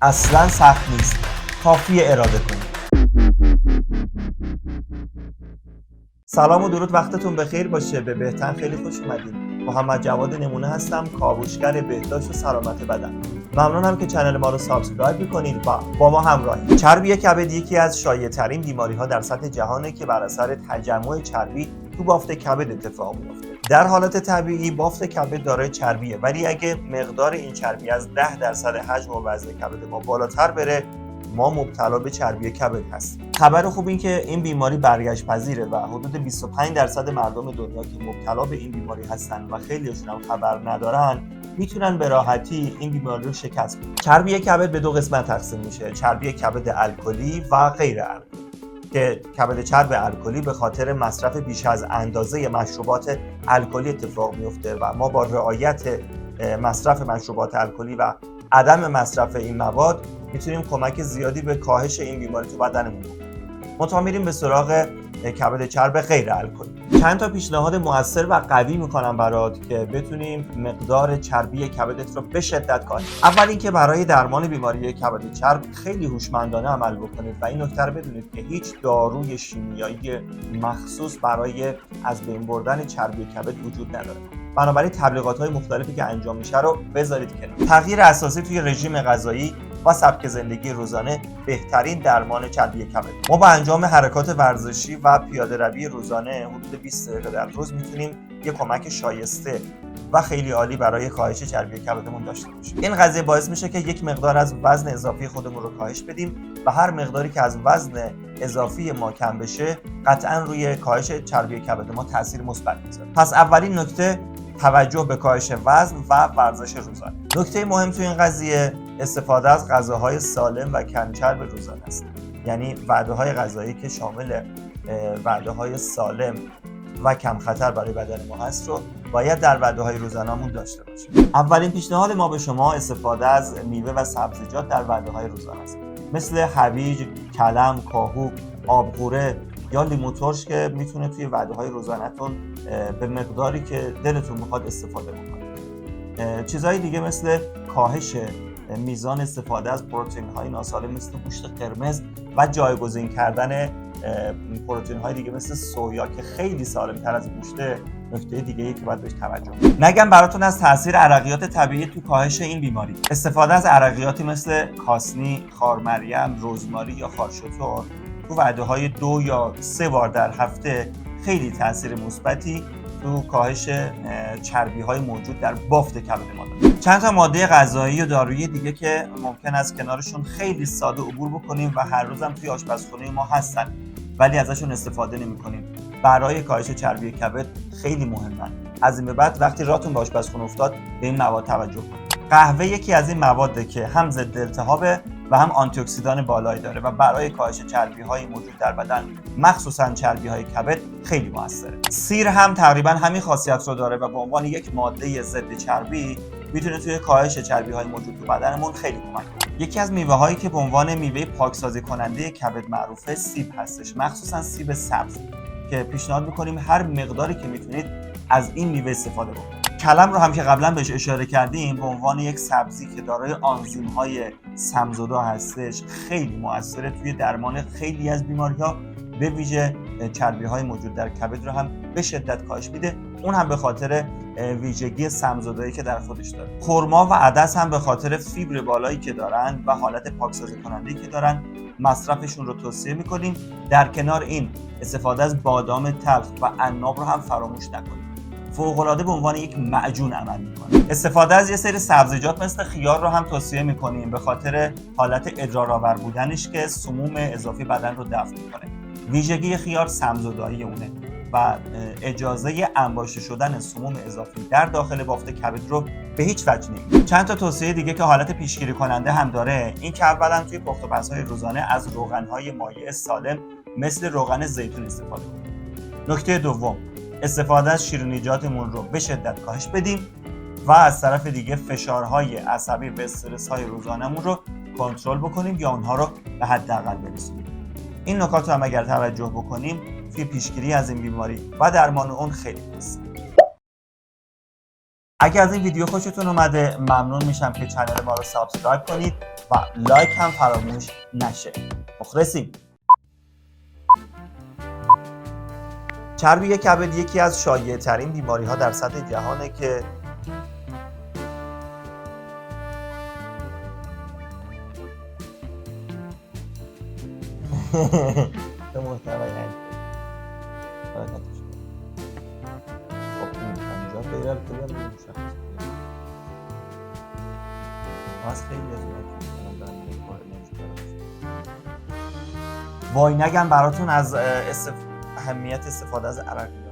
اصلا سخت نیست، کافیه اراده کنید. سلام و درود، وقتتون بخیر باشه. به بهتن خیلی خوش اومدید. محمد جواد نمونه هستم، کاوشگر بهداشت و سلامت بدن. ممنونم که کانال ما رو سابسکرایب می‌کنید و با ما همراهید. چربی کبد یکی از شایع‌ترین بیماری‌ها در سطح جهانه که بر اثر تجمع چربی تو بافت کبد اتفاق میفته. در حالت طبیعی بافت کبد دارای چربیه، ولی اگه مقدار این چربی از 10% حجم و وزن کبد ما بالاتر بره، ما مبتلا به چربی کبد هستیم. خبر خوب این که این بیماری برگشت پذیره و حدود 25% مردم دنیا که مبتلا به این بیماری هستن و خیلیشون هم خبر ندارن میتونن به راحتی این بیماری رو شکست بدن. چربی کبد به دو قسمت تقسیم میشه: چربی کبد الکلی و غیر الکلی. که کبد چرب الکلی به خاطر مصرف بیش از اندازه مشروبات الکلی اتفاق میفته و ما با رعایت مصرف مشروبات الکلی و عدم مصرف این مواد میتونیم کمک زیادی به کاهش این بیماری تو بدنمون بکنیم. منتها میریم به سراغ کبد چرب غیر الکلی. چند تا پیشنهاد موثر و قوی میکنم برات که بتونیم مقدار چربی کبدت رو به شدت کاهش کنیم. اول اینکه برای درمان بیماری کبد چرب خیلی هوشمندانه عمل بکنید و این نکته رو بدونید که هیچ داروی شیمیایی مخصوص برای از بین بردن چربی کبد وجود نداره. بنابراین تبلیغات‌های مختلفی که انجام میشه رو بذارید کنار. تغییر اساسی توی رژیم غذایی و سبک زندگی روزانه بهترین درمان چربی کبد. ما با انجام حرکات ورزشی و پیاده‌روی روزانه حدود 20 دقیقه در روز میتونیم یه کمک شایسته و خیلی عالی برای کاهش چربی کبدمون داشته باشیم. این قضیه باعث میشه که یک مقدار از وزن اضافی خودمون رو کاهش بدیم و هر مقداری که از وزن اضافی ما کم بشه قطعاً روی کاهش چربی کبد ما تاثیر مثبت میذاره. پس اولین نکته توجه به کاهش وزن و ورزش روزانه. نکته مهم تو این قضیه استفاده از غذاهای سالم و کم چرب روزانه است. یعنی وعده‌های غذایی که شامل وعده‌های سالم و کم خطر برای بدن ما هست رو باید در وعده‌های روزانه‌مون داشته باشیم. اولین پیشنهاد ما به شما استفاده از میوه و سبزیجات در وعده‌های روزانه است. مثل هویج، کلم، کاهو، آبغوره یا لیمو ترش که میتونه توی وعده‌های روزانه‌تون به مقداری که دلتون بخواد استفاده بکنید. چیزهای دیگه مثل کاهش میزان استفاده از پروتئین‌های ناسالم مثل گوشت قرمز و جایگزین کردن پروتئین‌های دیگه مثل سویا که خیلی سالم‌تر از گوشت نکته دیگه‌ای که باید بهش توجه کنید. نگم براتون از تاثیر عرقیات طبیعی تو کاهش این بیماری. استفاده از عرقیاتی مثل کاسنی، خارمریم، رزماری یا خارشتر تو وعده‌های 2 یا 3 بار در هفته خیلی تاثیر مثبتی تو کاهش چربی‌های موجود در بافت کبد ما داره. چند تا ماده غذایی و دارویی دیگه که ممکن است کنارشون خیلی ساده عبور بکنیم و هر روزم توی آشپزخونه ما هستن ولی ازشون استفاده نمی‌کنیم. برای کاهش چربی کبد خیلی مهمن. از این به بعد وقتی راهتون به آشپزخونه افتاد به این مواد توجه کنید. قهوه یکی از این مواده که هم ضد التهابه و هم آنتی اکسیدان بالایی داره و برای کاهش چربی‌های موجود در بدن مخصوصا چربی‌های کبد خیلی موثره. سیر هم تقریبا همین خاصیت رو داره و به عنوان یک ماده ضد چربی میتونه توی کاهش چربی‌های موجود تو بدنمون خیلی کمک کنه. یکی از میوه‌هایی که به عنوان میوه پاکسازی کننده کبد معروفه سیب هستش، مخصوصا سیب سبز که پیشنهاد می‌کنیم هر مقداری که میتونید از این میوه استفاده بکنید. کلم رو هم که قبلا بهش اشاره کردیم به عنوان یک سبزی که دارای آنزیم‌های سم‌زدا هستش خیلی موثره توی درمان خیلی از بیماری‌ها، به ویژه چربی‌های موجود در کبد رو هم به شدت کاهش میده. اون هم به خاطر ویژگی سم‌زدایی که در خودش داره. خرما و عدس هم به خاطر فیبر بالایی که دارن و حالت پاکسازی کننده‌ای که دارن مصرفشون رو توصیه می‌کنیم. در کنار این استفاده از بادام تلخ و عناب رو هم فراموش نکنید. فوق‌العاده به عنوان یک معجون عمل می‌کنه. استفاده از یه سری سبزیجات مثل خیار رو هم توصیه می‌کنیم به خاطر حالت ادرارآور بودنش که سموم اضافی بدن رو دفع می‌کنه. ویژگی خیار سم‌زدایی اونه و اجازه انباشته شدن سموم اضافی در داخل بافت کبد رو به هیچ وجه نمیده. چند تا توصیه دیگه که حالت پیشگیری کننده هم داره، این که اولا توی پخت و پزهای روزانه از روغن‌های مایع سالم مثل روغن زیتون استفاده کنیم. نکته دوم، استفاده از شیرینیجاتمون رو به شدت کاهش بدیم و از طرف دیگه فشارهای عصبی و استرس‌های روزانه‌مون رو کنترل بکنیم یا اونها رو به حداقل برسونیم. این نکات رو هم اگر توجه بکنیم توی پیشگیری از این بیماری و درمان اون خیلی هست. اگر از این ویدیو خوشتون اومده ممنون میشم که کانال ما رو سابسکرایب کنید و لایک هم فراموش نشه. مخلصیم. چربی کبد یکی از شایع‌ترین بیماری‌ها در سطح جهانه که به محتوای وای نگم براتون از اهمیت استفاده از عرق